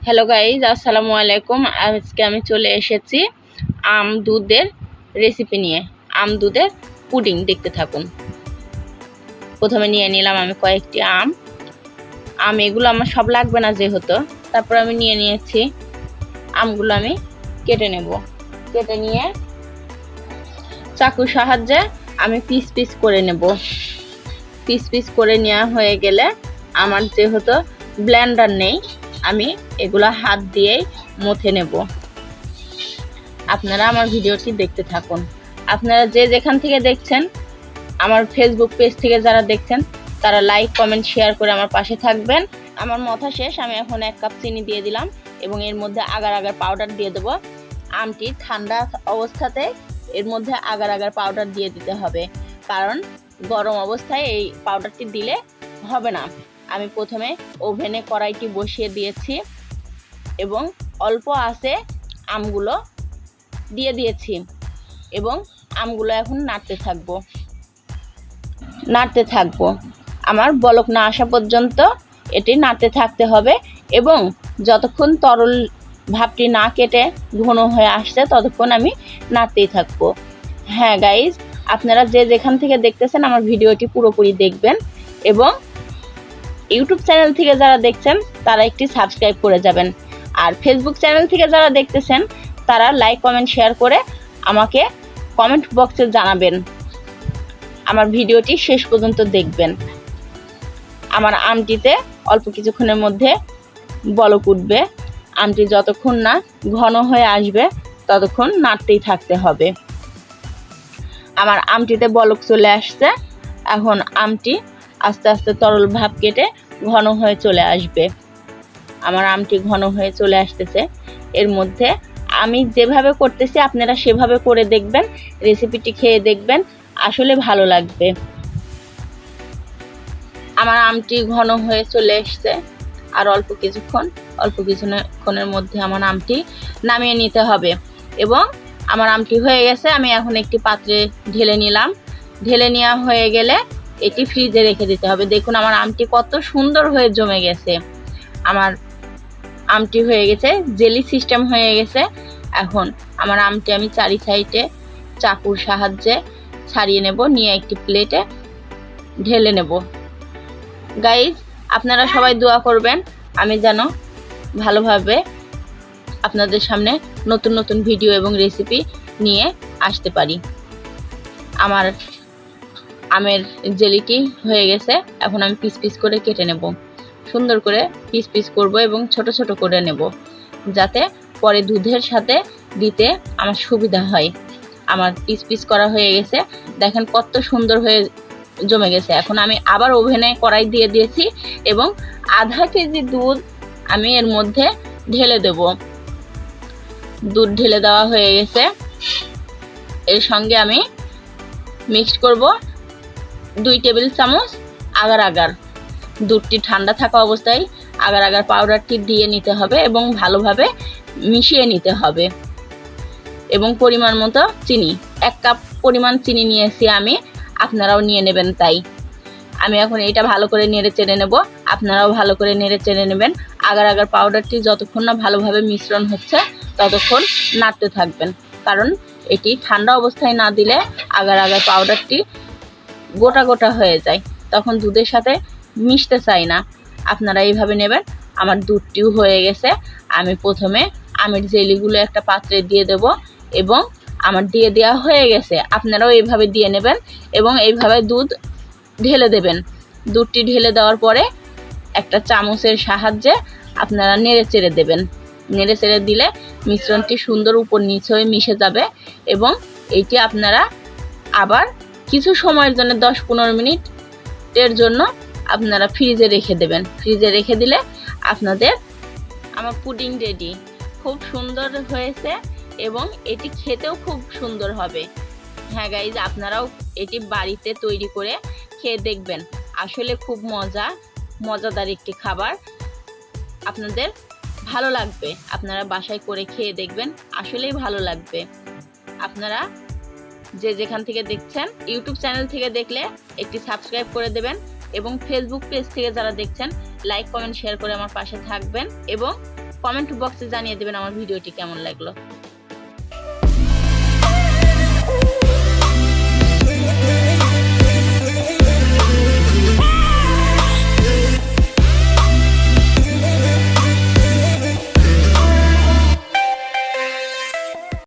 Hello guys, আসসালামু আলাইকুম। আজকে আমি চলে এসেছি আম দুধের রেসিপি নিয়ে। আম দুধের পুডিং দেখতে থাকুন। প্রথমে নিয়ে নিলাম আমি কয়েকটি আম এগুলো আমার সব লাগবে না যেহেতু, তারপর আমি নিয়ে নিয়েছি। আমগুলো আমি কেটে নেব। কেটে নিয়ে চাকুর সাহায্যে আমি পিস পিস করে নেব। পিস পিস করে নেওয়া হয়ে গেলে, আমার যেহেতু ব্লেন্ডার নেই, আমি এগুলো হাত দিয়েই মথে নেব। আপনারা আমার ভিডিওটি দেখতে থাকুন। আপনারা যে যেখান থেকে দেখছেন, আমার ফেসবুক পেজ থেকে যারা দেখছেন, তারা লাইক কমেন্ট শেয়ার করে আমার পাশে থাকবেন। আমার মথা শেষ। আমি এখন 1 কাপ চিনি দিয়ে দিলাম এবং এর মধ্যে আগার আগার পাউডার দিয়ে দেবো। আমটি ঠান্ডা অবস্থাতে এর মধ্যে আগার আগার পাউডার দিয়ে দিতে হবে, কারণ গরম অবস্থায় এই পাউডারটি দিলে হবে না। আমি প্রথমে ওভেনে কড়াইটি বসিয়ে দিয়েছি এবং অল্প আঁচে আমগুলো দিয়ে দিয়েছি এবং আমগুলো এখন নাড়তে থাকবো। আমার বলক না আসা পর্যন্ত এটি নাড়তে থাকতে হবে এবং যতক্ষণ তরল ভাবটি না কেটে ঘন হয়ে আসছে ততক্ষণ আমি নাড়তেই থাকবো। হ্যাঁ গাইজ, আপনারা যে যেখান থেকে দেখতেছেন আমার ভিডিওটি পুরোপুরি দেখবেন এবং ইউটিউব চ্যানেল থেকে যারা দেখছেন তারা একটি সাবস্ক্রাইব করে যাবেন। আর ফেসবুক চ্যানেল থেকে যারা দেখতেছেন তারা লাইক কমেন্ট শেয়ার করে আমাকে কমেন্ট বক্সে জানাবেন। আমার ভিডিওটি শেষ পর্যন্ত দেখবেন। আমার আমটিতে অল্প কিছুক্ষণের মধ্যে বলক উঠবে। আমটি যতক্ষণ না ঘন হয়ে আসবে ততক্ষণ নাড়তেই থাকতে হবে। আমার আমটিতে বলক চলে আসছে। এখন আমটি আস্তে আস্তে তরল ভাব কেটে ঘন হয়ে চলে আসবে। আমার আমটি ঘন হয়ে চলে আসতেছে। এর মধ্যে আমি যেভাবে করতেছি আপনারা সেভাবে করে দেখবেন, রেসিপিটি খেয়ে দেখবেন, আসলে ভালো লাগবে। আমার আমটি ঘন হয়ে চলে এসছে। আর অল্প কিছুক্ষণের মধ্যে আমার আমটি নামিয়ে নিতে হবে এবং আমার আমটি হয়ে গেছে। আমি এখন একটি পাত্রে ঢেলে নিলাম। ঢেলে নেওয়া হয়ে গেলে এটি ফ্রিজে রেখে দিতে হবে। দেখুন আমার আমটি কত সুন্দর হয়ে জমে গেছে। আমার আমটি হয়ে গেছে, জেলি সিস্টেম হয়ে গেছে। এখন আমার আমটি আমি চারি সাইডে চাকুর সাহায্যে ছাড়িয়ে নেব, নিয়ে একটি প্লেটে ঢেলে নেব। গাইজ, আপনারা সবাই দোয়া করবেন আমি যেন ভালোভাবে আপনাদের সামনে নতুন নতুন ভিডিও এবং রেসিপি নিয়ে আসতে পারি। আমার আমের জেলিটি হয়ে গেছে। এখন আমি পিস পিস করে কেটে নেব। সুন্দর করে পিস পিস করব এবং ছোট ছোট করে নেব, যাতে পরে দুধের সাথে দিতে আমার সুবিধা হয়। আমার পিস পিস করা হয়ে গেছে। দেখেন কত সুন্দর হয়ে জমে গেছে। এখন আমি আবার ওভেনে কড়াই দিয়ে দিয়েছি এবং আধা কেজি দুধ আমি এর মধ্যে ঢেলে দেব। দুধ ঢেলে দেওয়া হয়ে গেছে। এর সঙ্গে আমি মিক্সড করব 2 টেবিল চামচ আগার আগার। দুধটি ঠান্ডা থাকা অবস্থায় আগার আগার পাউডারটি দিয়ে নিতে হবে এবং ভালোভাবে মিশিয়ে নিতে হবে। এবং পরিমাণ মতো চিনি, 1 কাপ পরিমাণ চিনি নিয়েছি আমি, আপনারাও নিয়ে নেবেন। তাই আমি এখন এটা ভালো করে নেড়ে চেড়ে নেব। আপনারাও ভালো করে নেড়ে চেড়ে নেবেন। আগার আগার পাউডারটি যতক্ষণ না ভালোভাবে মিশ্রণ হচ্ছে ততক্ষণ নাড়তে থাকবেন, কারণ এটি ঠান্ডা অবস্থায় না দিলে আগার আগার পাউডারটি গোটা গোটা হয়ে যায়, তখন দুধের সাথে মিশতে চাই না। আপনারা এইভাবে নেবেন। আমার দুধটিও হয়ে গেছে। আমি প্রথমে আমের জেলিগুলো একটা পাত্রে দিয়ে দেব এবং আমার দিয়ে দেওয়া হয়ে গেছে। আপনারাও এইভাবে দিয়ে নেবেন এবং এইভাবে দুধ ঢেলে দেবেন। দুধটি ঢেলে দেওয়ার পরে একটা চামচের সাহায্যে আপনারা নেড়ে চেড়ে দেবেন। নেড়ে চেড়ে দিলে মিশ্রণটি সুন্দর উপর নিচ হয়ে মিশে যাবে এবং এইটি আপনারা আবার কিছু সময়ের জন্য 10-15 মিনিটের জন্য আপনারা ফ্রিজে রেখে দেবেন। ফ্রিজে রেখে দিলে আপনাদের আমার পুডিং রেডি। খুব সুন্দর হয়েছে এবং এটি খেতেও খুব সুন্দর হবে। হ্যাঁ গাইজ, আপনারাও এটি বাড়িতে তৈরি করে খেয়ে দেখবেন। আসলে খুব মজাদার একটি খাবার। আপনাদের ভালো লাগবে। আপনারা বাসায় করে খেয়ে দেখবেন, আসলেই ভালো লাগবে। আপনারা যে যেখান থেকে দেখছেন, ইউটিউব চ্যানেল থেকে দেখলে একটি সাবস্ক্রাইব করে দেবেন এবং ফেসবুক পেজ থেকে যারা দেখছেন লাইক কমেন্ট শেয়ার করে আমার পাশে থাকবেন এবং কমেন্ট বক্সে জানিয়ে দেবেন আমার ভিডিওটি কেমন লাগলো।